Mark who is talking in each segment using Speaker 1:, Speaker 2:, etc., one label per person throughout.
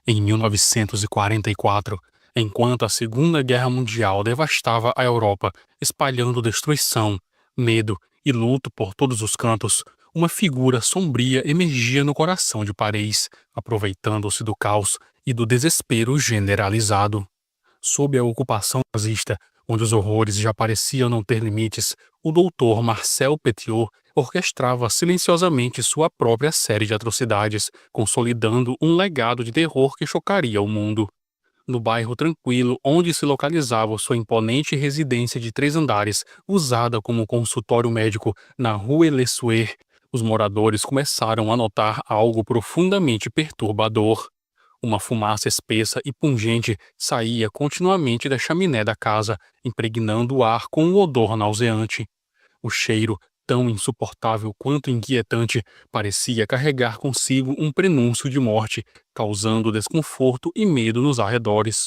Speaker 1: Em 1944, enquanto a Segunda Guerra Mundial devastava a Europa, espalhando destruição, medo e luto por todos os cantos, uma figura sombria emergia no coração de Paris, aproveitando-se do caos e do desespero generalizado. Sob a ocupação nazista, onde os horrores já pareciam não ter limites, o doutor Marcel Petiot orquestrava silenciosamente sua própria série de atrocidades, consolidando um legado de terror que chocaria o mundo. No bairro tranquilo onde se localizava sua imponente residência de 3 andares, usada como consultório médico na Rue Le Sueur, os moradores começaram a notar algo profundamente perturbador. Uma fumaça espessa e pungente saía continuamente da chaminé da casa, impregnando o ar com um odor nauseante. O cheiro, tão insuportável quanto inquietante, parecia carregar consigo um prenúncio de morte, causando desconforto e medo nos arredores.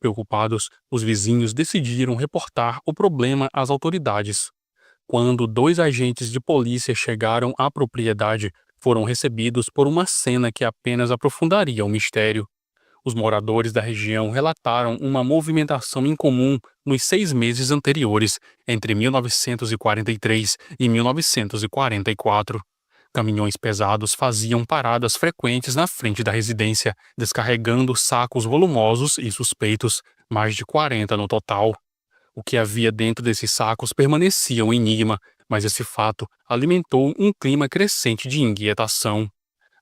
Speaker 1: Preocupados, os vizinhos decidiram reportar o problema às autoridades. Quando 2 agentes de polícia chegaram à propriedade, foram recebidos por uma cena que apenas aprofundaria o mistério. Os moradores da região relataram uma movimentação incomum nos 6 meses anteriores, entre 1943 e 1944. Caminhões pesados faziam paradas frequentes na frente da residência, descarregando sacos volumosos e suspeitos, mais de 40 no total. O que havia dentro desses sacos permanecia um enigma, mas esse fato alimentou um clima crescente de inquietação.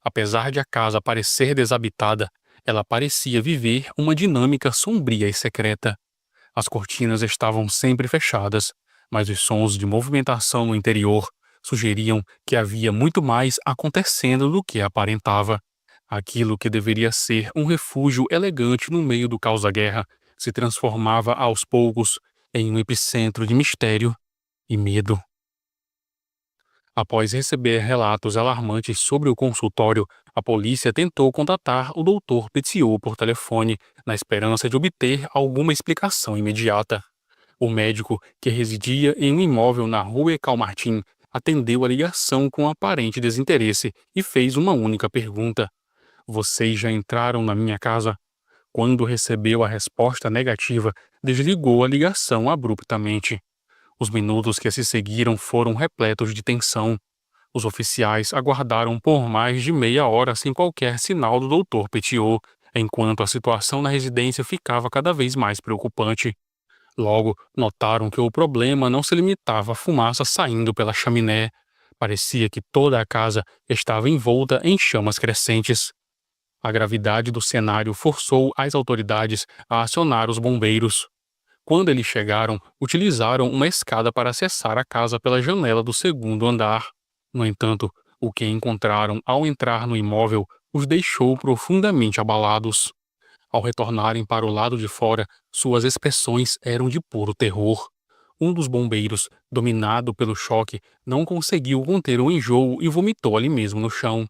Speaker 1: Apesar de a casa parecer desabitada, ela parecia viver uma dinâmica sombria e secreta. As cortinas estavam sempre fechadas, mas os sons de movimentação no interior sugeriam que havia muito mais acontecendo do que aparentava. Aquilo que deveria ser um refúgio elegante no meio do caos da guerra se transformava aos poucos em um epicentro de mistério e medo. Após receber relatos alarmantes sobre o consultório, a polícia tentou contatar o Dr. Petiot por telefone, na esperança de obter alguma explicação imediata. O médico, que residia em um imóvel na Rue Calmartin, atendeu a ligação com aparente desinteresse e fez uma única pergunta: "Vocês já entraram na minha casa?" Quando recebeu a resposta negativa, desligou a ligação abruptamente. Os minutos que se seguiram foram repletos de tensão. Os oficiais aguardaram por mais de meia hora sem qualquer sinal do Dr. Petiot, enquanto a situação na residência ficava cada vez mais preocupante. Logo, notaram que o problema não se limitava à fumaça saindo pela chaminé. Parecia que toda a casa estava envolta em chamas crescentes. A gravidade do cenário forçou as autoridades a acionar os bombeiros. Quando eles chegaram, utilizaram uma escada para acessar a casa pela janela do 2º andar. No entanto, o que encontraram ao entrar no imóvel os deixou profundamente abalados. Ao retornarem para o lado de fora, suas expressões eram de puro terror. Um dos bombeiros, dominado pelo choque, não conseguiu conter o enjoo e vomitou ali mesmo no chão.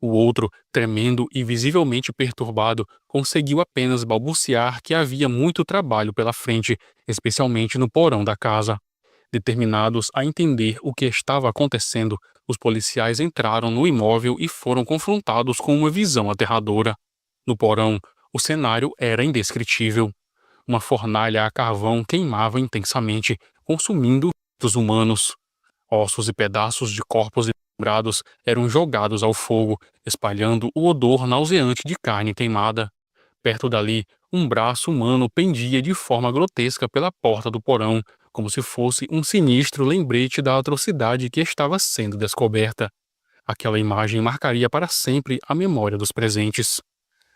Speaker 1: O outro, tremendo e visivelmente perturbado, conseguiu apenas balbuciar que havia muito trabalho pela frente, especialmente no porão da casa. Determinados a entender o que estava acontecendo, os policiais entraram no imóvel e foram confrontados com uma visão aterradora. No porão, o cenário era indescritível. Uma fornalha a carvão queimava intensamente, consumindo os humanos. Ossos e pedaços de corpos desmembrados eram jogados ao fogo, espalhando o odor nauseante de carne queimada. Perto dali, um braço humano pendia de forma grotesca pela porta do porão, como se fosse um sinistro lembrete da atrocidade que estava sendo descoberta. Aquela imagem marcaria para sempre a memória dos presentes.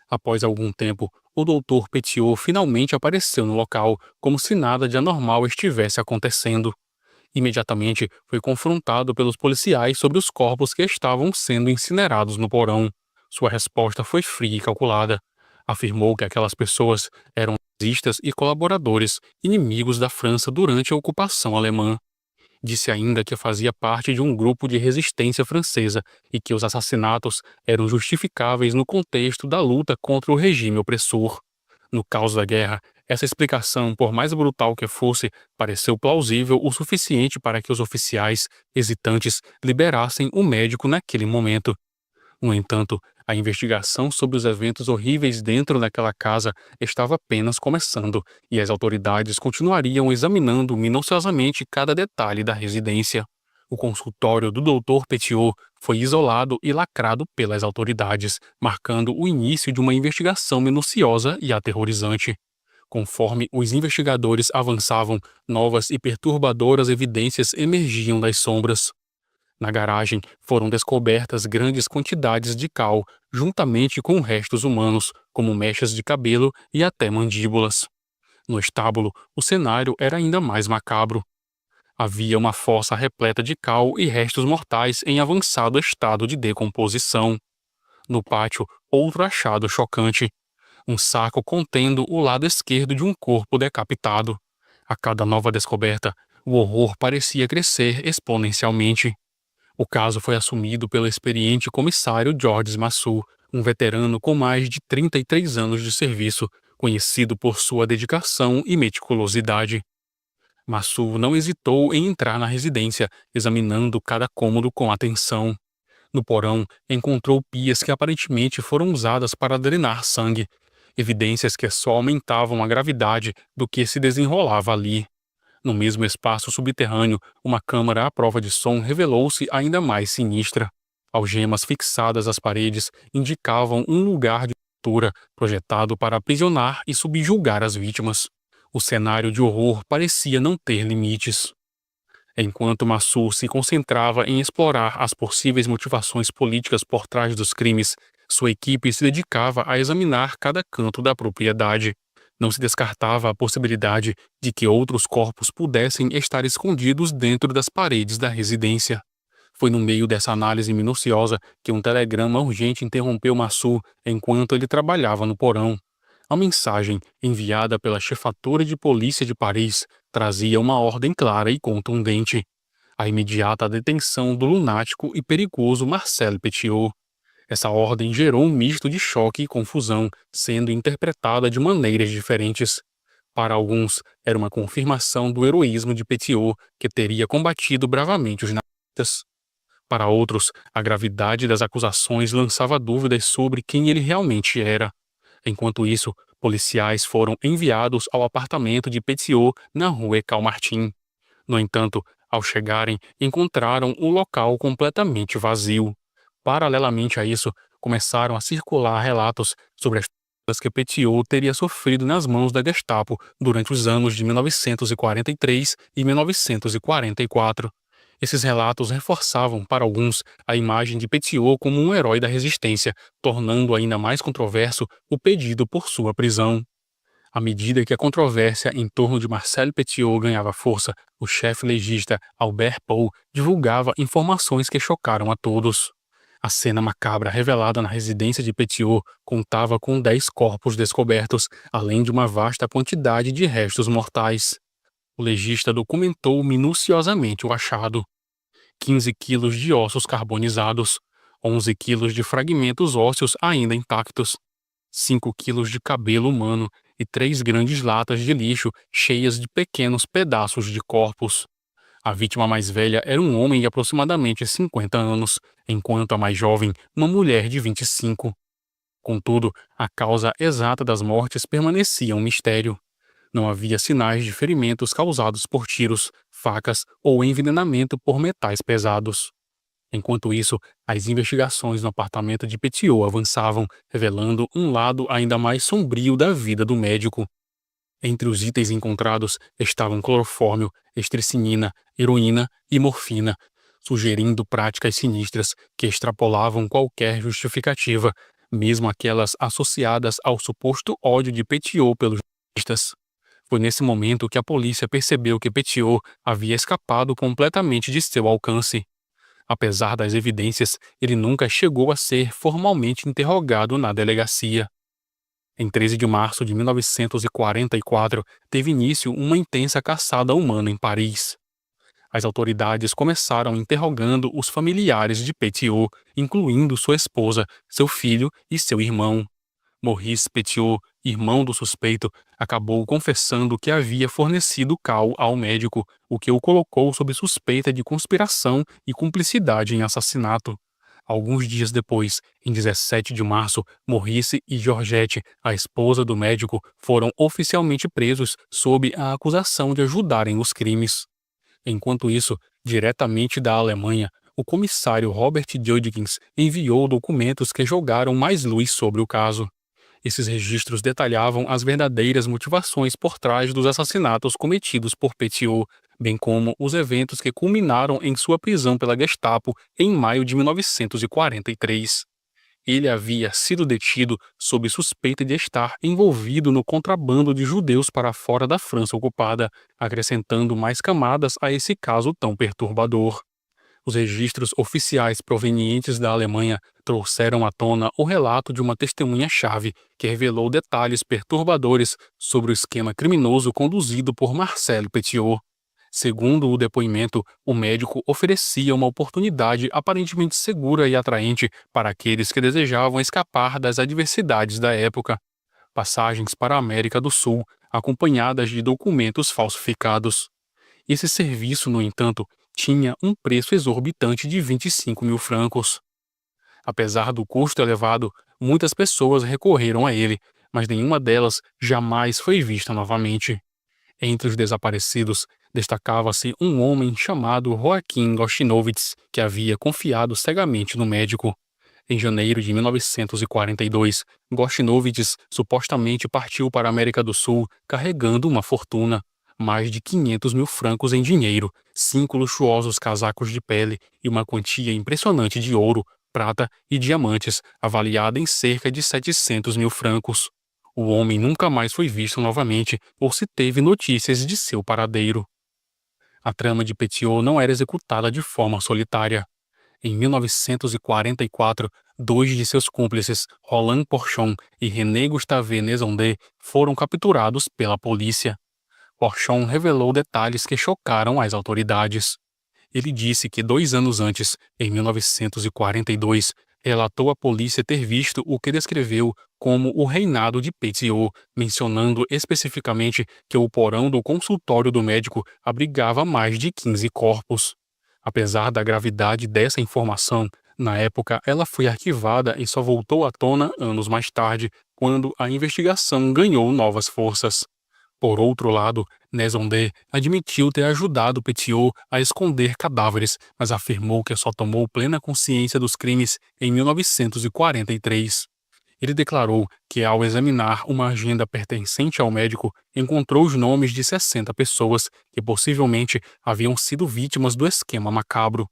Speaker 1: Após algum tempo, o Dr. Petiot finalmente apareceu no local, como se nada de anormal estivesse acontecendo. Imediatamente foi confrontado pelos policiais sobre os corpos que estavam sendo incinerados no porão. Sua resposta foi fria e calculada. Afirmou que aquelas pessoas eram nazistas e colaboradores, inimigos da França durante a ocupação alemã. Disse ainda que fazia parte de um grupo de resistência francesa e que os assassinatos eram justificáveis no contexto da luta contra o regime opressor. No caos da guerra, essa explicação, por mais brutal que fosse, pareceu plausível o suficiente para que os oficiais, hesitantes, liberassem o médico naquele momento. No entanto, a investigação sobre os eventos horríveis dentro daquela casa estava apenas começando, e as autoridades continuariam examinando minuciosamente cada detalhe da residência. O consultório do Dr. Petiot foi isolado e lacrado pelas autoridades, marcando o início de uma investigação minuciosa e aterrorizante. Conforme os investigadores avançavam, novas e perturbadoras evidências emergiam das sombras. Na garagem foram descobertas grandes quantidades de cal, juntamente com restos humanos, como mechas de cabelo e até mandíbulas. No estábulo, o cenário era ainda mais macabro. Havia uma fossa repleta de cal e restos mortais em avançado estado de decomposição. No pátio, outro achado chocante: um saco contendo o lado esquerdo de um corpo decapitado. A cada nova descoberta, o horror parecia crescer exponencialmente. O caso foi assumido pelo experiente comissário Georges Massou, um veterano com mais de 33 anos de serviço, conhecido por sua dedicação e meticulosidade. Massou não hesitou em entrar na residência, examinando cada cômodo com atenção. No porão, encontrou pias que aparentemente foram usadas para drenar sangue, evidências que só aumentavam a gravidade do que se desenrolava ali. No mesmo espaço subterrâneo, uma câmara à prova de som revelou-se ainda mais sinistra. Algemas fixadas às paredes indicavam um lugar de tortura projetado para aprisionar e subjugar as vítimas. O cenário de horror parecia não ter limites. Enquanto Massou se concentrava em explorar as possíveis motivações políticas por trás dos crimes, sua equipe se dedicava a examinar cada canto da propriedade. Não se descartava a possibilidade de que outros corpos pudessem estar escondidos dentro das paredes da residência. Foi no meio dessa análise minuciosa que um telegrama urgente interrompeu Massou enquanto ele trabalhava no porão. A mensagem, enviada pela chefatura de polícia de Paris, trazia uma ordem clara e contundente: a imediata detenção do lunático e perigoso Marcel Petiot. Essa ordem gerou um misto de choque e confusão, sendo interpretada de maneiras diferentes. Para alguns, era uma confirmação do heroísmo de Petiot, que teria combatido bravamente os nazistas. Para outros, a gravidade das acusações lançava dúvidas sobre quem ele realmente era. Enquanto isso, policiais foram enviados ao apartamento de Petiot na rua Calmartin. No entanto, ao chegarem, encontraram o local completamente vazio. Paralelamente a isso, começaram a circular relatos sobre as torturas que Petiot teria sofrido nas mãos da Gestapo durante os anos de 1943 e 1944. Esses relatos reforçavam para alguns a imagem de Petiot como um herói da resistência, tornando ainda mais controverso o pedido por sua prisão. À medida que a controvérsia em torno de Marcel Petiot ganhava força, o chefe legista Albert Paul divulgava informações que chocaram a todos. A cena macabra revelada na residência de Petiot contava com 10 corpos descobertos, além de uma vasta quantidade de restos mortais. O legista documentou minuciosamente o achado: 15 quilos de ossos carbonizados, 11 quilos de fragmentos ósseos ainda intactos, 5 quilos de cabelo humano e 3 grandes latas de lixo cheias de pequenos pedaços de corpos. A vítima mais velha era um homem de aproximadamente 50 anos, enquanto a mais jovem, uma mulher de 25. Contudo, a causa exata das mortes permanecia um mistério. Não havia sinais de ferimentos causados por tiros, facas ou envenenamento por metais pesados. Enquanto isso, as investigações no apartamento de Petiot avançavam, revelando um lado ainda mais sombrio da vida do médico. Entre os itens encontrados estavam clorofórmio, estricinina, heroína e morfina, sugerindo práticas sinistras que extrapolavam qualquer justificativa, mesmo aquelas associadas ao suposto ódio de Petiot pelos nazistas. Foi nesse momento que a polícia percebeu que Petiot havia escapado completamente de seu alcance. Apesar das evidências, ele nunca chegou a ser formalmente interrogado na delegacia. Em 13 de março de 1944, teve início uma intensa caçada humana em Paris. As autoridades começaram interrogando os familiares de Petiot, incluindo sua esposa, seu filho e seu irmão. Maurice Petiot, irmão do suspeito, acabou confessando que havia fornecido cal ao médico, o que o colocou sob suspeita de conspiração e cumplicidade em assassinato. Alguns dias depois, em 17 de março, Maurice e Georgette, a esposa do médico, foram oficialmente presos sob a acusação de ajudarem os crimes. Enquanto isso, diretamente da Alemanha, o comissário Robert Judkins enviou documentos que jogaram mais luz sobre o caso. Esses registros detalhavam as verdadeiras motivações por trás dos assassinatos cometidos por Petiot, bem como os eventos que culminaram em sua prisão pela Gestapo em maio de 1943. Ele havia sido detido sob suspeita de estar envolvido no contrabando de judeus para fora da França ocupada, acrescentando mais camadas a esse caso tão perturbador. Os registros oficiais provenientes da Alemanha trouxeram à tona o relato de uma testemunha-chave que revelou detalhes perturbadores sobre o esquema criminoso conduzido por Marcel Petiot. Segundo o depoimento, o médico oferecia uma oportunidade aparentemente segura e atraente para aqueles que desejavam escapar das adversidades da época. Passagens para a América do Sul, acompanhadas de documentos falsificados. Esse serviço, no entanto, tinha um preço exorbitante de 25 mil francos. Apesar do custo elevado, muitas pessoas recorreram a ele, mas nenhuma delas jamais foi vista novamente. Entre os desaparecidos, destacava-se um homem chamado Joaquim Gostinovitz, que havia confiado cegamente no médico. Em janeiro de 1942, Gostinovitz supostamente partiu para a América do Sul carregando uma fortuna. Mais de 500 mil francos em dinheiro, 5 luxuosos casacos de pele e uma quantia impressionante de ouro, prata e diamantes, avaliada em cerca de 700 mil francos. O homem nunca mais foi visto novamente ou se teve notícias de seu paradeiro. A trama de Petiot não era executada de forma solitária. Em 1944, dois de seus cúmplices, Roland Porchon e René Gustave Nezondet, foram capturados pela polícia. Porchon revelou detalhes que chocaram as autoridades. Ele disse que 2 anos antes, em 1942, relatou à polícia ter visto o que descreveu como o reinado de Petiot, mencionando especificamente que o porão do consultório do médico abrigava mais de 15 corpos. Apesar da gravidade dessa informação, na época ela foi arquivada e só voltou à tona anos mais tarde, quando a investigação ganhou novas forças. Por outro lado, Nezondet admitiu ter ajudado Petiot a esconder cadáveres, mas afirmou que só tomou plena consciência dos crimes em 1943. Ele declarou que, ao examinar uma agenda pertencente ao médico, encontrou os nomes de 60 pessoas que possivelmente haviam sido vítimas do esquema macabro.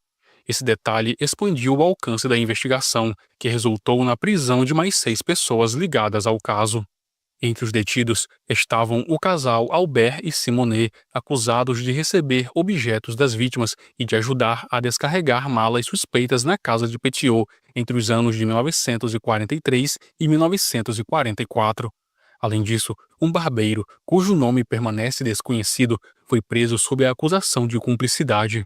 Speaker 1: Esse detalhe expandiu o alcance da investigação, que resultou na prisão de mais 6 pessoas ligadas ao caso. Entre os detidos estavam o casal Albert e Simonet, acusados de receber objetos das vítimas e de ajudar a descarregar malas suspeitas na casa de Petiot entre os anos de 1943 e 1944. Além disso, um barbeiro, cujo nome permanece desconhecido, foi preso sob a acusação de cumplicidade.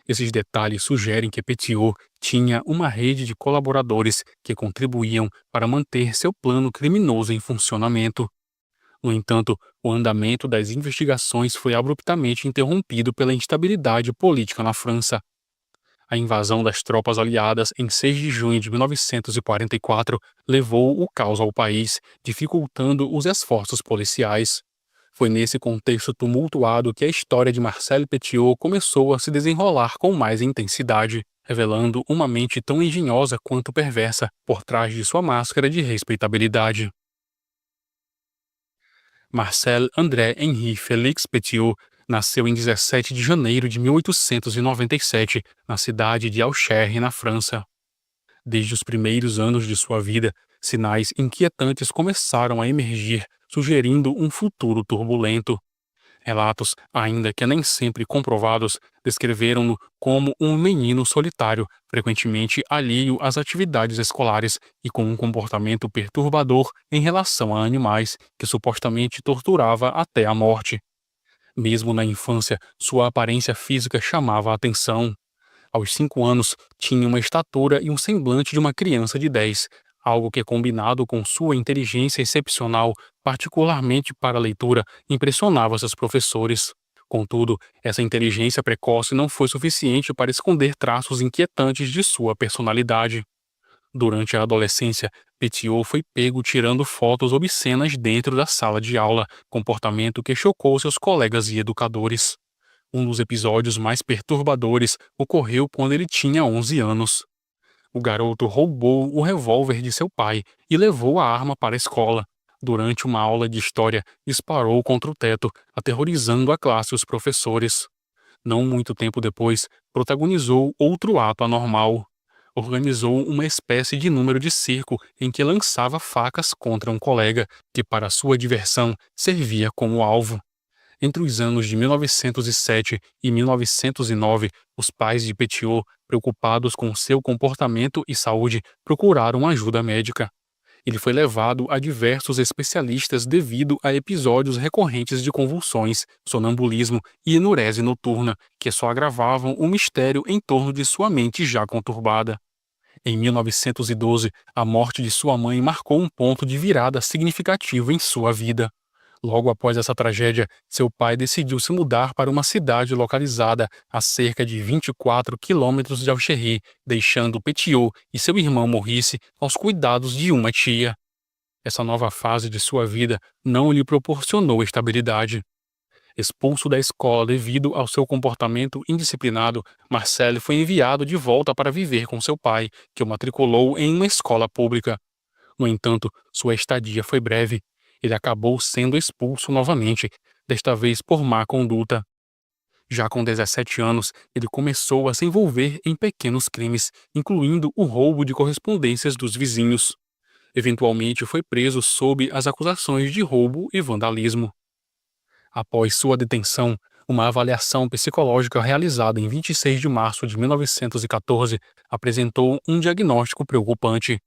Speaker 1: Esses detalhes sugerem que Petiot tinha uma rede de colaboradores que contribuíam para manter seu plano criminoso em funcionamento. No entanto, o andamento das investigações foi abruptamente interrompido pela instabilidade política na França. A invasão das tropas aliadas em 6 de junho de 1944 levou o caos ao país, dificultando os esforços policiais. Foi nesse contexto tumultuado que a história de Marcel Petiot começou a se desenrolar com mais intensidade, revelando uma mente tão engenhosa quanto perversa por trás de sua máscara de respeitabilidade. Marcel André Henri Félix Petiot nasceu em 17 de janeiro de 1897, na cidade de Auxerre, na França. Desde os primeiros anos de sua vida, sinais inquietantes começaram a emergir, sugerindo um futuro turbulento. Relatos, ainda que nem sempre comprovados, descreveram-no como um menino solitário, frequentemente alheio às atividades escolares e com um comportamento perturbador em relação a animais, que supostamente torturava até a morte. Mesmo na infância, sua aparência física chamava a atenção. Aos 5 anos, tinha uma estatura e um semblante de uma criança de 10, algo que, combinado com sua inteligência excepcional, particularmente para a leitura, impressionava seus professores. Contudo, essa inteligência precoce não foi suficiente para esconder traços inquietantes de sua personalidade. Durante a adolescência, Petiot foi pego tirando fotos obscenas dentro da sala de aula, comportamento que chocou seus colegas e educadores. Um dos episódios mais perturbadores ocorreu quando ele tinha 11 anos. O garoto roubou o revólver de seu pai e levou a arma para a escola. Durante uma aula de história, disparou contra o teto, aterrorizando a classe e os professores. Não muito tempo depois, protagonizou outro ato anormal. Organizou uma espécie de número de circo em que lançava facas contra um colega, que para sua diversão servia como alvo. Entre os anos de 1907 e 1909, os pais de Petiot, preocupados com seu comportamento e saúde, procuraram ajuda médica. Ele foi levado a diversos especialistas devido a episódios recorrentes de convulsões, sonambulismo e enurese noturna, que só agravavam o mistério em torno de sua mente já conturbada. Em 1912, a morte de sua mãe marcou um ponto de virada significativo em sua vida. Logo após essa tragédia, seu pai decidiu se mudar para uma cidade localizada a cerca de 24 quilômetros de Alcherry, deixando Petiot e seu irmão Maurice aos cuidados de uma tia. Essa nova fase de sua vida não lhe proporcionou estabilidade. Expulso da escola devido ao seu comportamento indisciplinado, Marcel foi enviado de volta para viver com seu pai, que o matriculou em uma escola pública. No entanto, sua estadia foi breve. Ele acabou sendo expulso novamente, desta vez por má conduta. Já com 17 anos, ele começou a se envolver em pequenos crimes, incluindo o roubo de correspondências dos vizinhos. Eventualmente foi preso sob as acusações de roubo e vandalismo. Após sua detenção, uma avaliação psicológica realizada em 26 de março de 1914 apresentou um diagnóstico preocupante.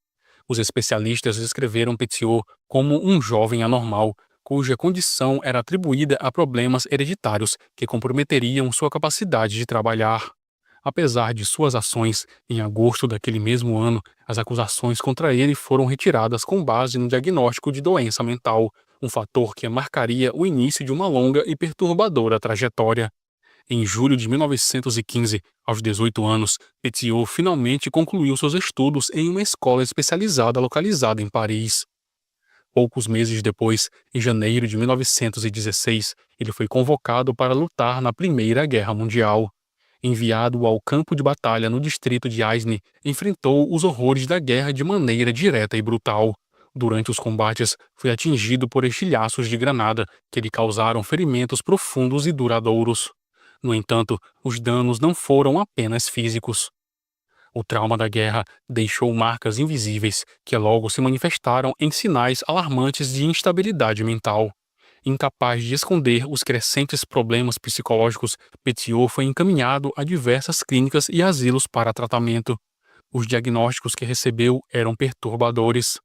Speaker 1: Os especialistas descreveram Petiot como um jovem anormal, cuja condição era atribuída a problemas hereditários que comprometeriam sua capacidade de trabalhar. Apesar de suas ações, em agosto daquele mesmo ano, as acusações contra ele foram retiradas com base no diagnóstico de doença mental, um fator que marcaria o início de uma longa e perturbadora trajetória. Em julho de 1915, aos 18 anos, Petiot finalmente concluiu seus estudos em uma escola especializada localizada em Paris. Poucos meses depois, em janeiro de 1916, ele foi convocado para lutar na Primeira Guerra Mundial. Enviado ao campo de batalha no distrito de Aisne, enfrentou os horrores da guerra de maneira direta e brutal. Durante os combates, foi atingido por estilhaços de granada, que lhe causaram ferimentos profundos e duradouros. No entanto, os danos não foram apenas físicos. O trauma da guerra deixou marcas invisíveis que logo se manifestaram em sinais alarmantes de instabilidade mental. Incapaz de esconder os crescentes problemas psicológicos, Petiot foi encaminhado a diversas clínicas e asilos para tratamento. Os diagnósticos que recebeu eram perturbadores: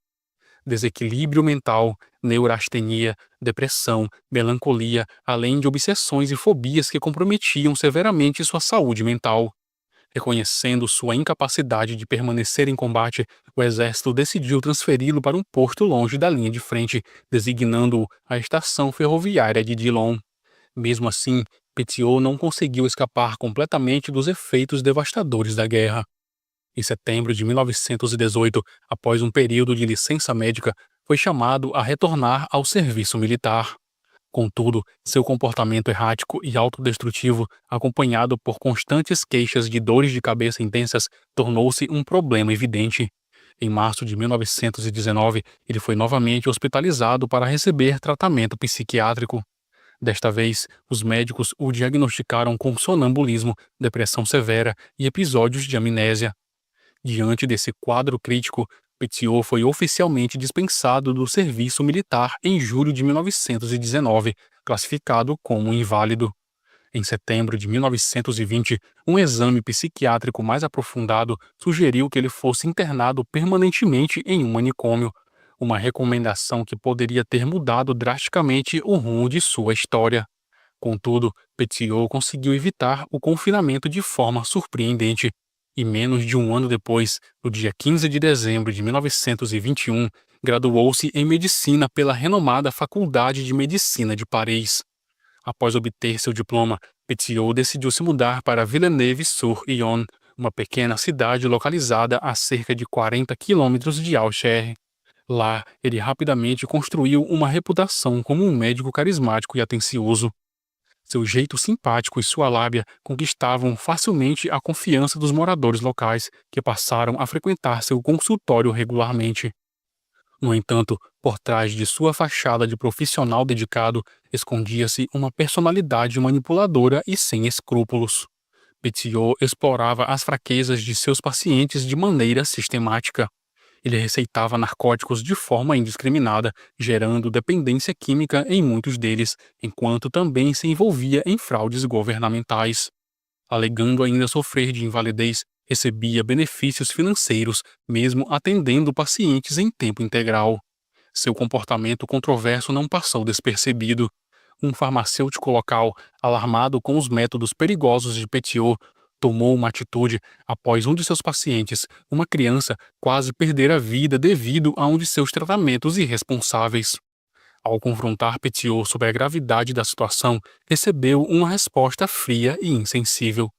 Speaker 1: desequilíbrio mental, neurastenia, depressão, melancolia, além de obsessões e fobias que comprometiam severamente sua saúde mental. Reconhecendo sua incapacidade de permanecer em combate, o exército decidiu transferi-lo para um posto longe da linha de frente, designando-o à estação ferroviária de Dillon. Mesmo assim, Petiot não conseguiu escapar completamente dos efeitos devastadores da guerra. Em setembro de 1918, após um período de licença médica, foi chamado a retornar ao serviço militar. Contudo, seu comportamento errático e autodestrutivo, acompanhado por constantes queixas de dores de cabeça intensas, tornou-se um problema evidente. Em março de 1919, ele foi novamente hospitalizado para receber tratamento psiquiátrico. Desta vez, os médicos o diagnosticaram com sonambulismo, depressão severa e episódios de amnésia. Diante desse quadro crítico, Petiot foi oficialmente dispensado do serviço militar em julho de 1919, classificado como inválido. Em setembro de 1920, um exame psiquiátrico mais aprofundado sugeriu que ele fosse internado permanentemente em um manicômio, uma recomendação que poderia ter mudado drasticamente o rumo de sua história. Contudo, Petiot conseguiu evitar o confinamento de forma surpreendente. E menos de um ano depois, no dia 15 de dezembro de 1921, graduou-se em medicina pela renomada Faculdade de Medicina de Paris. Após obter seu diploma, Petiot decidiu se mudar para Villeneuve-sur-Yonne, uma pequena cidade localizada a cerca de 40 quilômetros de Auxerre. Lá, ele rapidamente construiu uma reputação como um médico carismático e atencioso. Seu jeito simpático e sua lábia conquistavam facilmente a confiança dos moradores locais, que passaram a frequentar seu consultório regularmente. No entanto, por trás de sua fachada de profissional dedicado, escondia-se uma personalidade manipuladora e sem escrúpulos. Petiot explorava as fraquezas de seus pacientes de maneira sistemática. Ele receitava narcóticos de forma indiscriminada, gerando dependência química em muitos deles, enquanto também se envolvia em fraudes governamentais. Alegando ainda sofrer de invalidez, recebia benefícios financeiros, mesmo atendendo pacientes em tempo integral. Seu comportamento controverso não passou despercebido. Um farmacêutico local, alarmado com os métodos perigosos de Petiot, tomou uma atitude após um de seus pacientes, uma criança, quase perder a vida devido a um de seus tratamentos irresponsáveis. Ao confrontar Petiot sobre a gravidade da situação, recebeu uma resposta fria e insensível.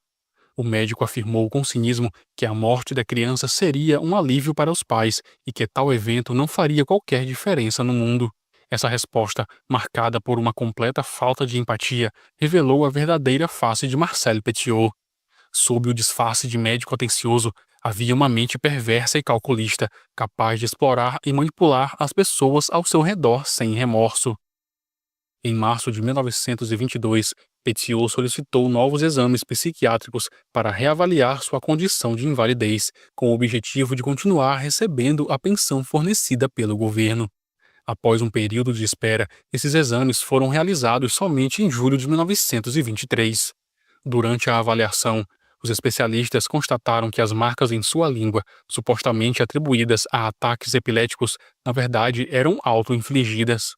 Speaker 1: O médico afirmou com cinismo que a morte da criança seria um alívio para os pais e que tal evento não faria qualquer diferença no mundo. Essa resposta, marcada por uma completa falta de empatia, revelou a verdadeira face de Marcel Petiot. Sob o disfarce de médico atencioso, havia uma mente perversa e calculista, capaz de explorar e manipular as pessoas ao seu redor sem remorso. Em março de 1922, Petiot solicitou novos exames psiquiátricos para reavaliar sua condição de invalidez, com o objetivo de continuar recebendo a pensão fornecida pelo governo. Após um período de espera, esses exames foram realizados somente em julho de 1923. Durante a avaliação, os especialistas constataram que as marcas em sua língua, supostamente atribuídas a ataques epiléticos, na verdade eram auto-infligidas.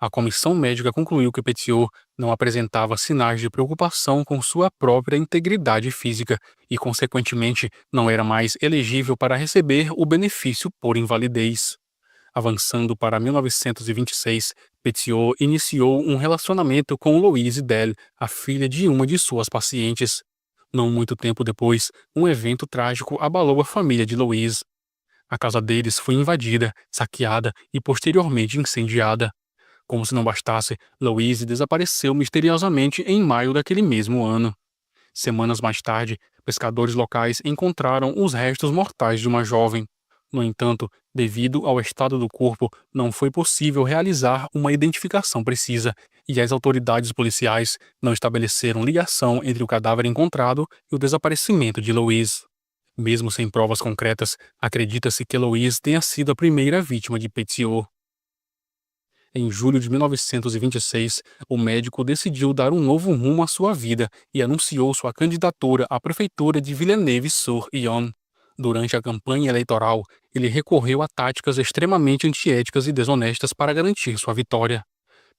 Speaker 1: A comissão médica concluiu que Petiot não apresentava sinais de preocupação com sua própria integridade física e, consequentemente, não era mais elegível para receber o benefício por invalidez. Avançando para 1926, Petiot iniciou um relacionamento com Louise Dell, a filha de uma de suas pacientes. Não muito tempo depois, um evento trágico abalou a família de Louise. A casa deles foi invadida, saqueada e posteriormente incendiada. Como se não bastasse, Louise desapareceu misteriosamente em maio daquele mesmo ano. Semanas mais tarde, pescadores locais encontraram os restos mortais de uma jovem. No entanto, devido ao estado do corpo, não foi possível realizar uma identificação precisa e as autoridades policiais não estabeleceram ligação entre o cadáver encontrado e o desaparecimento de Louise. Mesmo sem provas concretas, acredita-se que Louise tenha sido a primeira vítima de Petiot. Em julho de 1926, o médico decidiu dar um novo rumo à sua vida e anunciou sua candidatura à prefeitura de Villeneuve-sur-Yonne. Durante a campanha eleitoral, ele recorreu a táticas extremamente antiéticas e desonestas para garantir sua vitória.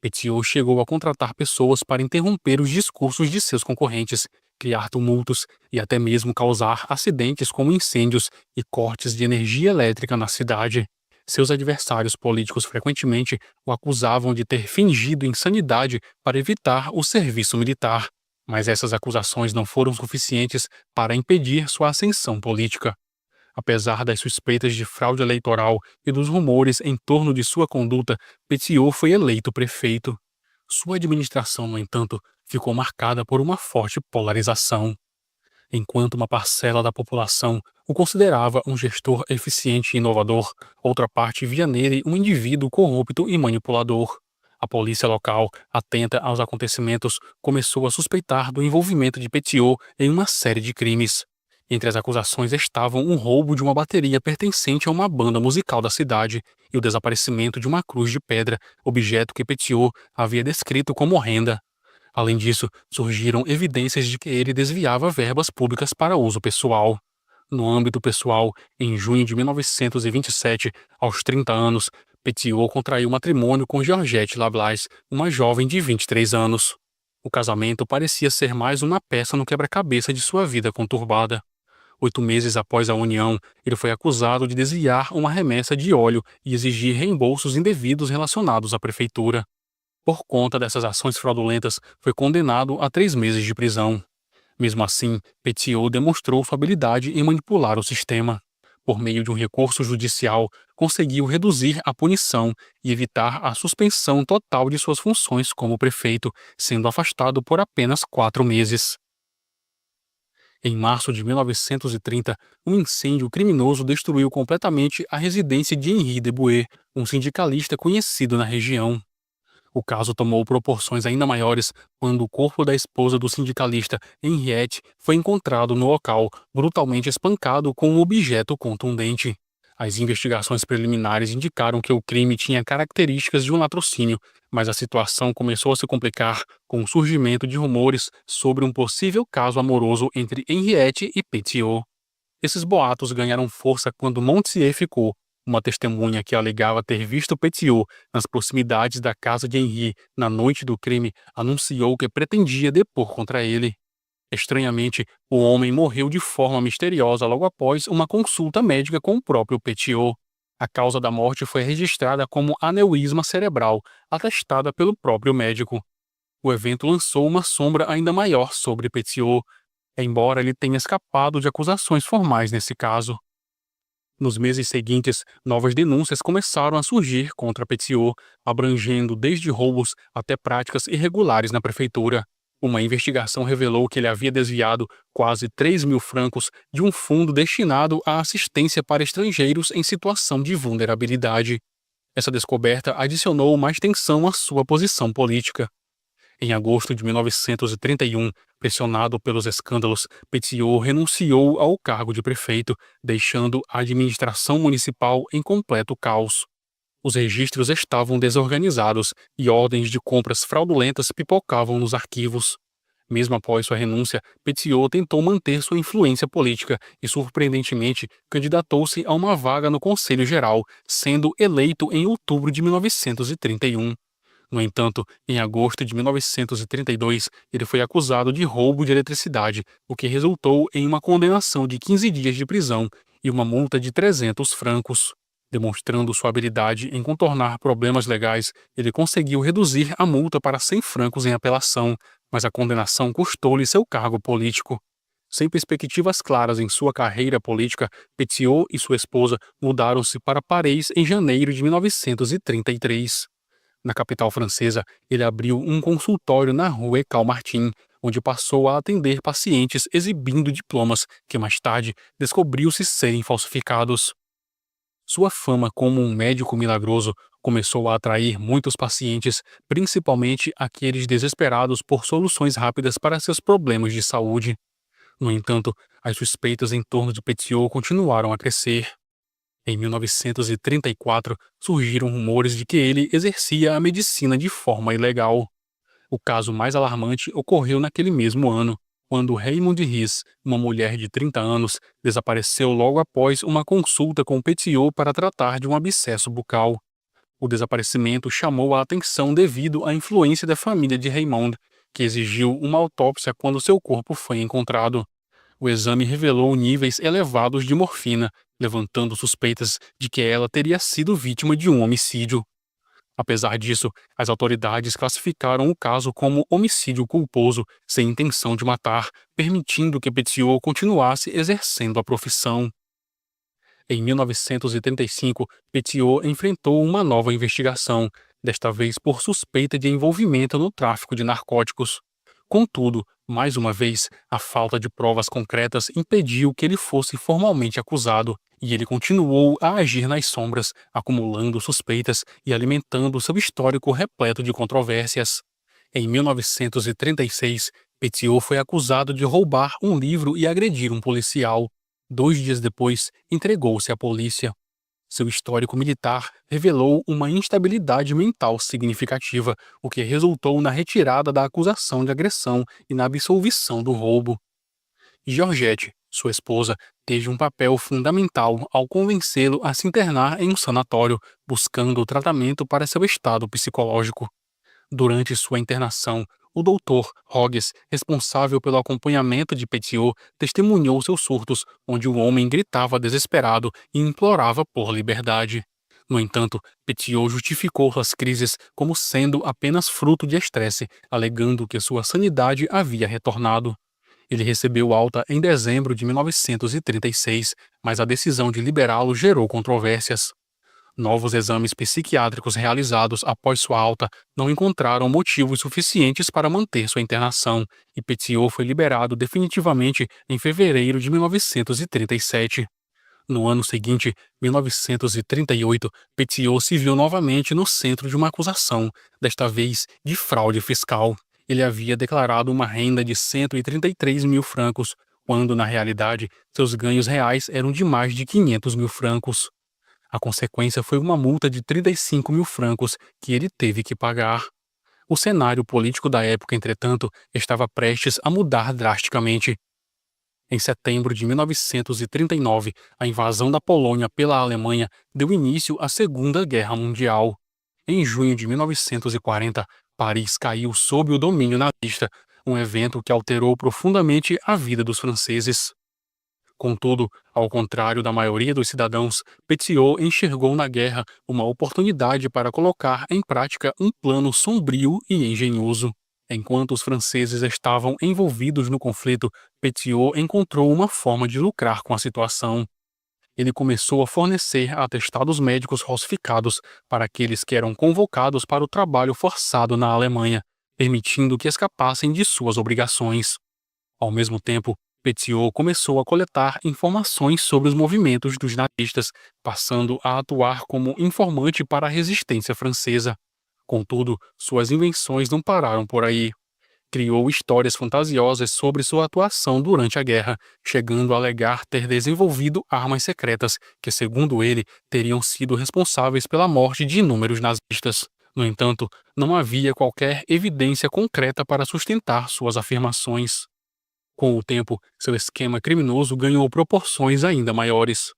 Speaker 1: Petiot chegou a contratar pessoas para interromper os discursos de seus concorrentes, criar tumultos e até mesmo causar acidentes como incêndios e cortes de energia elétrica na cidade. Seus adversários políticos frequentemente o acusavam de ter fingido insanidade para evitar o serviço militar, mas essas acusações não foram suficientes para impedir sua ascensão política. Apesar das suspeitas de fraude eleitoral e dos rumores em torno de sua conduta, Petiot foi eleito prefeito. Sua administração, no entanto, ficou marcada por uma forte polarização. Enquanto uma parcela da população o considerava um gestor eficiente e inovador, outra parte via nele um indivíduo corrupto e manipulador. A polícia local, atenta aos acontecimentos, começou a suspeitar do envolvimento de Petiot em uma série de crimes. Entre as acusações estavam o roubo de uma bateria pertencente a uma banda musical da cidade e o desaparecimento de uma cruz de pedra, objeto que Petiot havia descrito como horrenda. Além disso, surgiram evidências de que ele desviava verbas públicas para uso pessoal. No âmbito pessoal, em junho de 1927, aos 30 anos, Petiot contraiu matrimônio com Georgette Lablaisse, uma jovem de 23 anos. O casamento parecia ser mais uma peça no quebra-cabeça de sua vida conturbada. 8 meses após a união, ele foi acusado de desviar uma remessa de óleo e exigir reembolsos indevidos relacionados à prefeitura. Por conta dessas ações fraudulentas, foi condenado a 3 meses de prisão. Mesmo assim, Petiot demonstrou sua habilidade em manipular o sistema. Por meio de um recurso judicial, conseguiu reduzir a punição e evitar a suspensão total de suas funções como prefeito, sendo afastado por apenas 4 meses. Em março de 1930, um incêndio criminoso destruiu completamente a residência de Henri Deboué, um sindicalista conhecido na região. O caso tomou proporções ainda maiores quando o corpo da esposa do sindicalista Henriette foi encontrado no local, brutalmente espancado com um objeto contundente. As investigações preliminares indicaram que o crime tinha características de um latrocínio, mas a situação começou a se complicar com o surgimento de rumores sobre um possível caso amoroso entre Henriette e Petiot. Esses boatos ganharam força quando Montsier ficou. Uma testemunha que alegava ter visto Petiot nas proximidades da casa de Henri na noite do crime anunciou que pretendia depor contra ele. Estranhamente, o homem morreu de forma misteriosa logo após uma consulta médica com o próprio Petiot. A causa da morte foi registrada como aneurisma cerebral, atestada pelo próprio médico. O evento lançou uma sombra ainda maior sobre Petiot, embora ele tenha escapado de acusações formais nesse caso. Nos meses seguintes, novas denúncias começaram a surgir contra Petiot, abrangendo desde roubos até práticas irregulares na prefeitura. Uma investigação revelou que ele havia desviado quase 3.000 francos de um fundo destinado à assistência para estrangeiros em situação de vulnerabilidade. Essa descoberta adicionou mais tensão à sua posição política. Em agosto de 1931, pressionado pelos escândalos, Petiot renunciou ao cargo de prefeito, deixando a administração municipal em completo caos. Os registros estavam desorganizados e ordens de compras fraudulentas pipocavam nos arquivos. Mesmo após sua renúncia, Petiot tentou manter sua influência política e, surpreendentemente, candidatou-se a uma vaga no Conselho Geral, sendo eleito em outubro de 1931. No entanto, em agosto de 1932, ele foi acusado de roubo de eletricidade, o que resultou em uma condenação de 15 dias de prisão e uma multa de 300 francos. Demonstrando sua habilidade em contornar problemas legais, ele conseguiu reduzir a multa para 100 francos em apelação, mas a condenação custou-lhe seu cargo político. Sem perspectivas claras em sua carreira política, Petiot e sua esposa mudaram-se para Paris em janeiro de 1933. Na capital francesa, ele abriu um consultório na rua École Martin, onde passou a atender pacientes exibindo diplomas que mais tarde descobriu-se serem falsificados. Sua fama como um médico milagroso começou a atrair muitos pacientes, principalmente aqueles desesperados por soluções rápidas para seus problemas de saúde. No entanto, as suspeitas em torno de Petiot continuaram a crescer. Em 1934, surgiram rumores de que ele exercia a medicina de forma ilegal. O caso mais alarmante ocorreu naquele mesmo ano, quando Raymond Ries, uma mulher de 30 anos, desapareceu logo após uma consulta com Petiot para tratar de um abscesso bucal. O desaparecimento chamou a atenção devido à influência da família de Raymond, que exigiu uma autópsia quando seu corpo foi encontrado. O exame revelou níveis elevados de morfina, levantando suspeitas de que ela teria sido vítima de um homicídio. Apesar disso, as autoridades classificaram o caso como homicídio culposo, sem intenção de matar, permitindo que Petiot continuasse exercendo a profissão. Em 1935, Petiot enfrentou uma nova investigação, desta vez por suspeita de envolvimento no tráfico de narcóticos. Contudo, mais uma vez, a falta de provas concretas impediu que ele fosse formalmente acusado, e ele continuou a agir nas sombras, acumulando suspeitas e alimentando seu histórico repleto de controvérsias. Em 1936, Petiot foi acusado de roubar um livro e agredir um policial. 2 dias depois, entregou-se à polícia. Seu histórico militar revelou uma instabilidade mental significativa, o que resultou na retirada da acusação de agressão e na absolvição do roubo. Georgette, sua esposa, teve um papel fundamental ao convencê-lo a se internar em um sanatório, buscando tratamento para seu estado psicológico. Durante sua internação, o Dr. Hogges, responsável pelo acompanhamento de Petiot, testemunhou seus surtos, onde o homem gritava desesperado e implorava por liberdade. No entanto, Petiot justificou as crises como sendo apenas fruto de estresse, alegando que sua sanidade havia retornado. Ele recebeu alta em dezembro de 1936, mas a decisão de liberá-lo gerou controvérsias. Novos exames psiquiátricos realizados após sua alta não encontraram motivos suficientes para manter sua internação, e Petiot foi liberado definitivamente em fevereiro de 1937. No ano seguinte, 1938, Petiot se viu novamente no centro de uma acusação, desta vez de fraude fiscal. Ele havia declarado uma renda de 133 mil francos, quando, na realidade, seus ganhos reais eram de mais de 500 mil francos. A consequência foi uma multa de 35 mil francos que ele teve que pagar. O cenário político da época, entretanto, estava prestes a mudar drasticamente. Em setembro de 1939, a invasão da Polônia pela Alemanha deu início à Segunda Guerra Mundial. Em junho de 1940, Paris caiu sob o domínio nazista, um evento que alterou profundamente a vida dos franceses. Contudo, ao contrário da maioria dos cidadãos, Petiot enxergou na guerra uma oportunidade para colocar em prática um plano sombrio e engenhoso. Enquanto os franceses estavam envolvidos no conflito, Petiot encontrou uma forma de lucrar com a situação. Ele começou a fornecer atestados médicos falsificados para aqueles que eram convocados para o trabalho forçado na Alemanha, permitindo que escapassem de suas obrigações. Ao mesmo tempo, Petiot começou a coletar informações sobre os movimentos dos nazistas, passando a atuar como informante para a resistência francesa. Contudo, suas invenções não pararam por aí. Criou histórias fantasiosas sobre sua atuação durante a guerra, chegando a alegar ter desenvolvido armas secretas que, segundo ele, teriam sido responsáveis pela morte de inúmeros nazistas. No entanto, não havia qualquer evidência concreta para sustentar suas afirmações. Com o tempo, seu esquema criminoso ganhou proporções ainda maiores.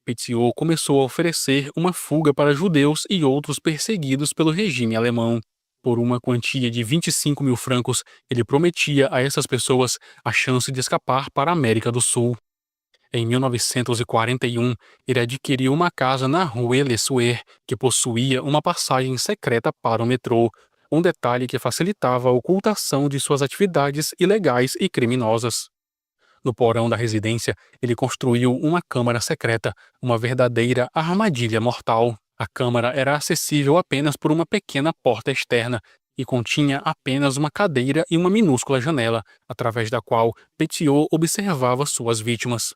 Speaker 1: Petiot começou a oferecer uma fuga para judeus e outros perseguidos pelo regime alemão. Por uma quantia de 25 mil francos, ele prometia a essas pessoas a chance de escapar para a América do Sul. Em 1941, ele adquiriu uma casa na Rue Le Sueur, que possuía uma passagem secreta para o metrô, um detalhe que facilitava a ocultação de suas atividades ilegais e criminosas. No porão da residência, ele construiu uma câmara secreta, uma verdadeira armadilha mortal. A câmara era acessível apenas por uma pequena porta externa e continha apenas uma cadeira e uma minúscula janela, através da qual Petiot observava suas vítimas.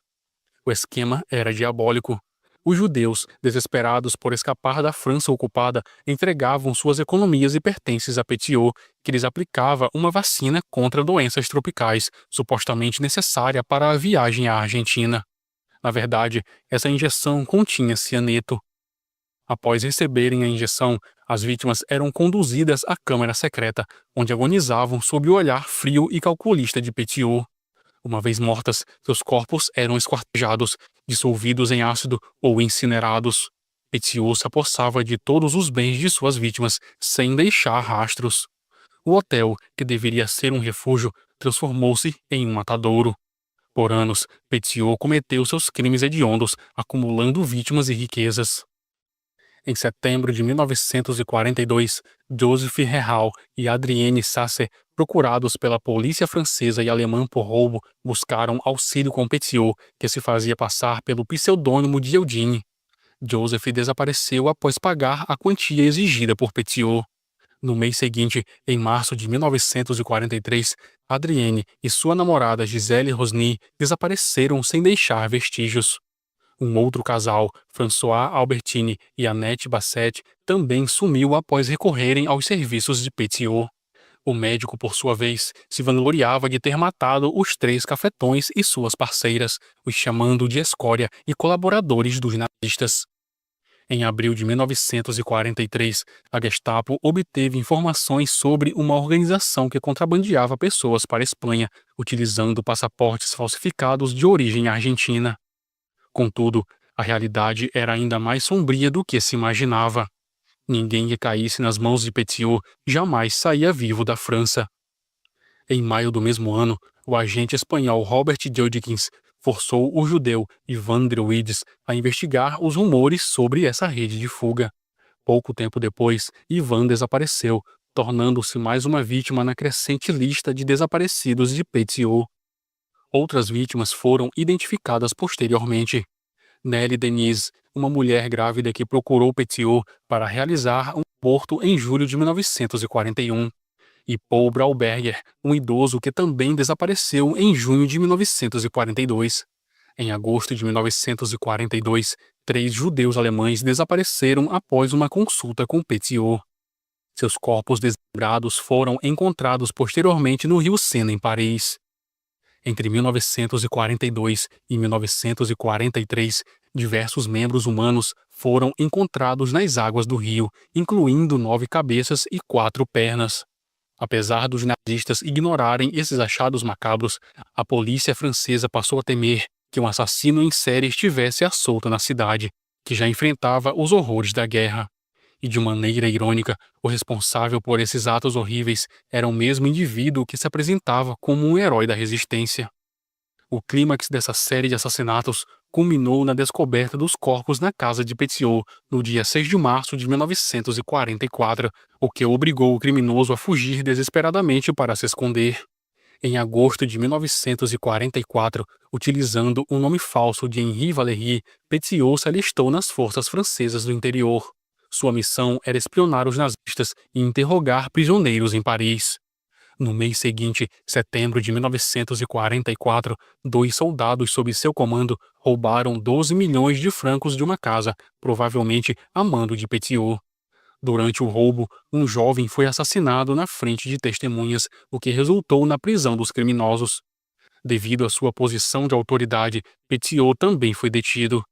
Speaker 1: O esquema era diabólico. Os judeus, desesperados por escapar da França ocupada, entregavam suas economias e pertences a Petiot, que lhes aplicava uma vacina contra doenças tropicais, supostamente necessária para a viagem à Argentina. Na verdade, essa injeção continha cianeto. Após receberem a injeção, as vítimas eram conduzidas à câmara secreta, onde agonizavam sob o olhar frio e calculista de Petiot. Uma vez mortas, seus corpos eram esquartejados, dissolvidos em ácido ou incinerados. Petiot se apossava de todos os bens de suas vítimas, sem deixar rastros. O hotel, que deveria ser um refúgio, transformou-se em um matadouro. Por anos, Petiot cometeu seus crimes hediondos, acumulando vítimas e riquezas. Em setembro de 1942, Joseph Herral e Adrienne Sasser, procurados pela polícia francesa e alemã por roubo, buscaram auxílio com Petiot, que se fazia passar pelo pseudônimo de Eugene. Joseph desapareceu após pagar a quantia exigida por Petiot. No mês seguinte, em março de 1943, Adrienne e sua namorada Gisèle Rosny desapareceram sem deixar vestígios. Um outro casal, François Albertini e Annette Bassett, também sumiu após recorrerem aos serviços de Petiot. O médico, por sua vez, se vangloriava de ter matado os 3 cafetões e suas parceiras, os chamando de escória e colaboradores dos nazistas. Em abril de 1943, a Gestapo obteve informações sobre uma organização que contrabandeava pessoas para a Espanha, utilizando passaportes falsificados de origem argentina. Contudo, a realidade era ainda mais sombria do que se imaginava. Ninguém que caísse nas mãos de Petiot jamais saía vivo da França. Em maio do mesmo ano, o agente espanhol Robert Judkins forçou o judeu Ivan Drewitz a investigar os rumores sobre essa rede de fuga. Pouco tempo depois, Ivan desapareceu, tornando-se mais uma vítima na crescente lista de desaparecidos de Petiot. Outras vítimas foram identificadas posteriormente. Nelly Denise, uma mulher grávida que procurou Petiot para realizar um aborto em julho de 1941, e Paul Brauberger, um idoso que também desapareceu em junho de 1942. Em agosto de 1942, 3 judeus alemães desapareceram após uma consulta com Petiot. Seus corpos desmembrados foram encontrados posteriormente no rio Sena, em Paris. Entre 1942 e 1943, diversos membros humanos foram encontrados nas águas do rio, incluindo 9 cabeças e 4 pernas. Apesar dos nazistas ignorarem esses achados macabros, a polícia francesa passou a temer que um assassino em série estivesse à solta na cidade, que já enfrentava os horrores da guerra. E de maneira irônica, o responsável por esses atos horríveis era o mesmo indivíduo que se apresentava como um herói da resistência. O clímax dessa série de assassinatos culminou na descoberta dos corpos na casa de Petiot no dia 6 de março de 1944, o que obrigou o criminoso a fugir desesperadamente para se esconder. Em agosto de 1944, utilizando o nome falso de Henri Valéry, Petiot se alistou nas forças francesas do interior. Sua missão era espionar os nazistas e interrogar prisioneiros em Paris. No mês seguinte, setembro de 1944, 2 soldados sob seu comando roubaram 12 milhões de francos de uma casa, provavelmente a mando de Petiot. Durante o roubo, um jovem foi assassinado na frente de testemunhas, o que resultou na prisão dos criminosos. Devido à sua posição de autoridade, Petiot também foi detido.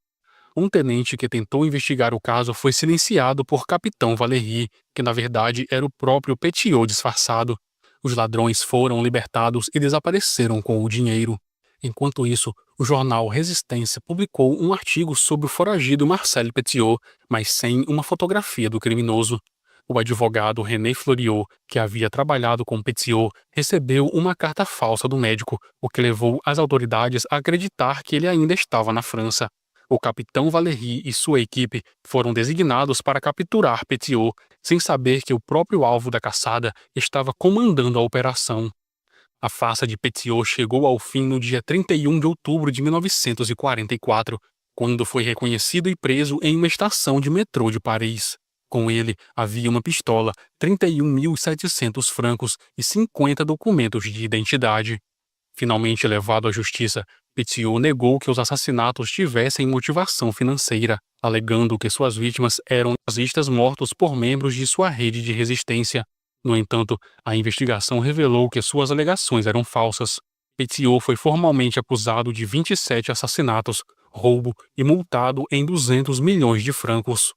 Speaker 1: Um tenente que tentou investigar o caso foi silenciado por Capitão Valéry, que na verdade era o próprio Petiot disfarçado. Os ladrões foram libertados e desapareceram com o dinheiro. Enquanto isso, o jornal Resistência publicou um artigo sobre o foragido Marcel Petiot, mas sem uma fotografia do criminoso. O advogado René Fleuriot, que havia trabalhado com Petiot, recebeu uma carta falsa do médico, o que levou as autoridades a acreditar que ele ainda estava na França. O capitão Valéry e sua equipe foram designados para capturar Petiot, sem saber que o próprio alvo da caçada estava comandando a operação. A farsa de Petiot chegou ao fim no dia 31 de outubro de 1944, quando foi reconhecido e preso em uma estação de metrô de Paris. Com ele havia uma pistola, 31.700 francos e 50 documentos de identidade. Finalmente levado à justiça, Petiot negou que os assassinatos tivessem motivação financeira, alegando que suas vítimas eram nazistas mortos por membros de sua rede de resistência. No entanto, a investigação revelou que suas alegações eram falsas. Petiot foi formalmente acusado de 27 assassinatos, roubo e multado em 200 milhões de francos.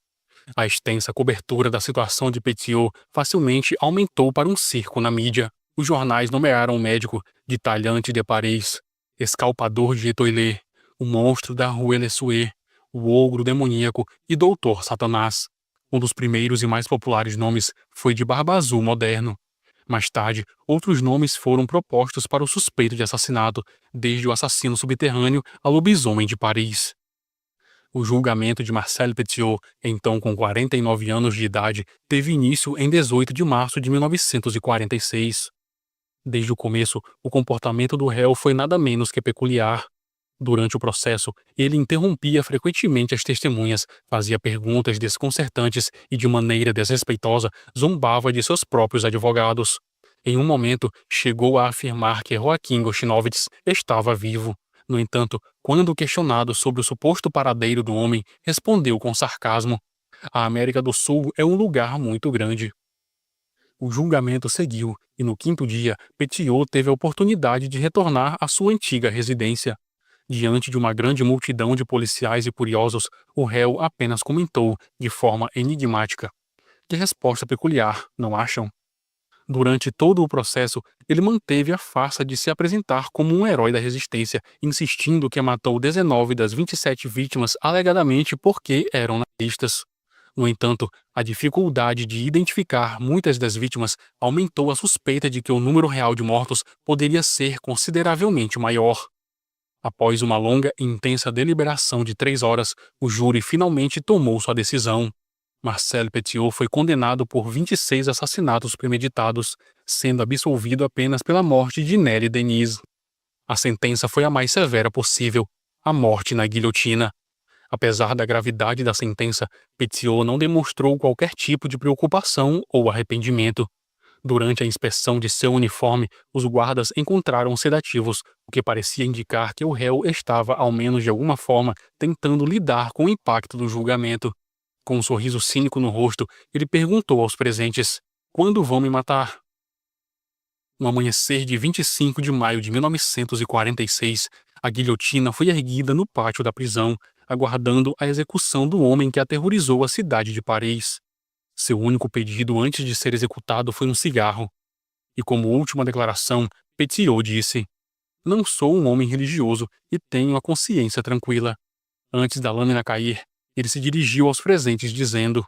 Speaker 1: A extensa cobertura da situação de Petiot facilmente aumentou para um circo na mídia. Os jornais nomearam o médico de Talhante de Paris, escalpador de Etoilé, o monstro da Rue Lesueur, o ogro demoníaco e doutor Satanás. Um dos primeiros e mais populares nomes foi de Barba Azul moderno. Mais tarde, outros nomes foram propostos para o suspeito de assassinato, desde o assassino subterrâneo ao lobisomem de Paris. O julgamento de Marcel Petiot, então com 49 anos de idade, teve início em 18 de março de 1946. Desde o começo, o comportamento do réu foi nada menos que peculiar. Durante o processo, ele interrompia frequentemente as testemunhas, fazia perguntas desconcertantes e, de maneira desrespeitosa, zombava de seus próprios advogados. Em um momento, chegou a afirmar que Joaquim Gostinowitz estava vivo. No entanto, quando questionado sobre o suposto paradeiro do homem, respondeu com sarcasmo: "A América do Sul é um lugar muito grande." O julgamento seguiu, e no 5º dia, Petiot teve a oportunidade de retornar à sua antiga residência. Diante de uma grande multidão de policiais e curiosos, o réu apenas comentou, de forma enigmática: "Que resposta peculiar, não acham?" Durante todo o processo, ele manteve a farsa de se apresentar como um herói da resistência, insistindo que matou 19 das 27 vítimas alegadamente porque eram nazistas. No entanto, a dificuldade de identificar muitas das vítimas aumentou a suspeita de que o número real de mortos poderia ser consideravelmente maior. Após uma longa e intensa deliberação de 3 horas, o júri finalmente tomou sua decisão. Marcel Petiot foi condenado por 26 assassinatos premeditados, sendo absolvido apenas pela morte de Nelly Denis. A sentença foi a mais severa possível, a morte na guilhotina. Apesar da gravidade da sentença, Petiot não demonstrou qualquer tipo de preocupação ou arrependimento. Durante a inspeção de seu uniforme, os guardas encontraram sedativos, o que parecia indicar que o réu estava, ao menos de alguma forma, tentando lidar com o impacto do julgamento. Com um sorriso cínico no rosto, ele perguntou aos presentes: "Quando vão me matar?" No amanhecer de 25 de maio de 1946, a guilhotina foi erguida no pátio da prisão, aguardando a execução do homem que aterrorizou a cidade de Paris. Seu único pedido antes de ser executado foi um cigarro. E como última declaração, Petiot disse: "Não sou um homem religioso e tenho a consciência tranquila." Antes da lâmina cair, ele se dirigiu aos presentes dizendo: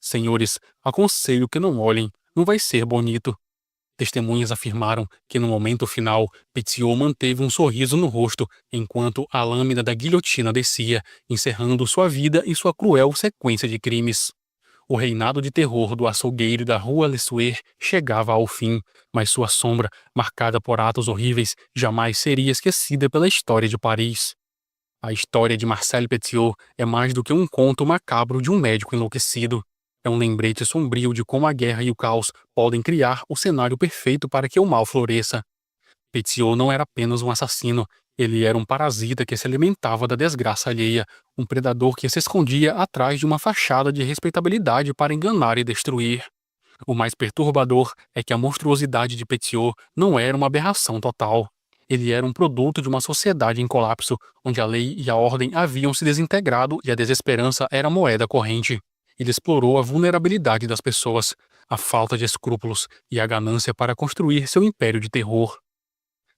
Speaker 1: "Senhores, aconselho que não olhem, não vai ser bonito." Testemunhas afirmaram que no momento final, Petiot manteve um sorriso no rosto enquanto a lâmina da guilhotina descia, encerrando sua vida e sua cruel sequência de crimes. O reinado de terror do açougueiro da Rua Le Sueur chegava ao fim, mas sua sombra, marcada por atos horríveis, jamais seria esquecida pela história de Paris. A história de Marcel Petiot é mais do que um conto macabro de um médico enlouquecido. É um lembrete sombrio de como a guerra e o caos podem criar o cenário perfeito para que o mal floresça. Petiot não era apenas um assassino, ele era um parasita que se alimentava da desgraça alheia, um predador que se escondia atrás de uma fachada de respeitabilidade para enganar e destruir. O mais perturbador é que a monstruosidade de Petiot não era uma aberração total. Ele era um produto de uma sociedade em colapso, onde a lei e a ordem haviam se desintegrado e a desesperança era a moeda corrente. Ele explorou a vulnerabilidade das pessoas, a falta de escrúpulos e a ganância para construir seu império de terror.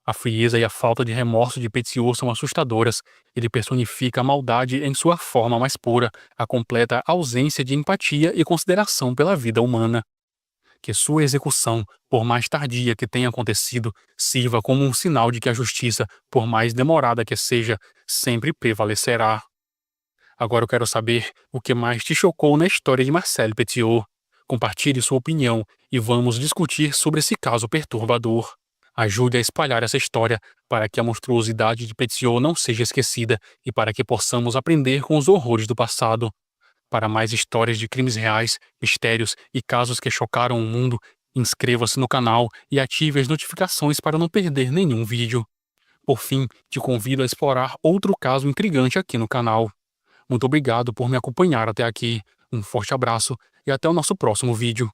Speaker 1: A frieza e a falta de remorso de Petiot são assustadoras. Ele personifica a maldade em sua forma mais pura, a completa ausência de empatia e consideração pela vida humana. Que sua execução, por mais tardia que tenha acontecido, sirva como um sinal de que a justiça, por mais demorada que seja, sempre prevalecerá. Agora eu quero saber o que mais te chocou na história de Marcel Petiot. Compartilhe sua opinião e vamos discutir sobre esse caso perturbador. Ajude a espalhar essa história para que a monstruosidade de Petiot não seja esquecida e para que possamos aprender com os horrores do passado. Para mais histórias de crimes reais, mistérios e casos que chocaram o mundo, inscreva-se no canal e ative as notificações para não perder nenhum vídeo. Por fim, te convido a explorar outro caso intrigante aqui no canal. Muito obrigado por me acompanhar até aqui. Um forte abraço e até o nosso próximo vídeo.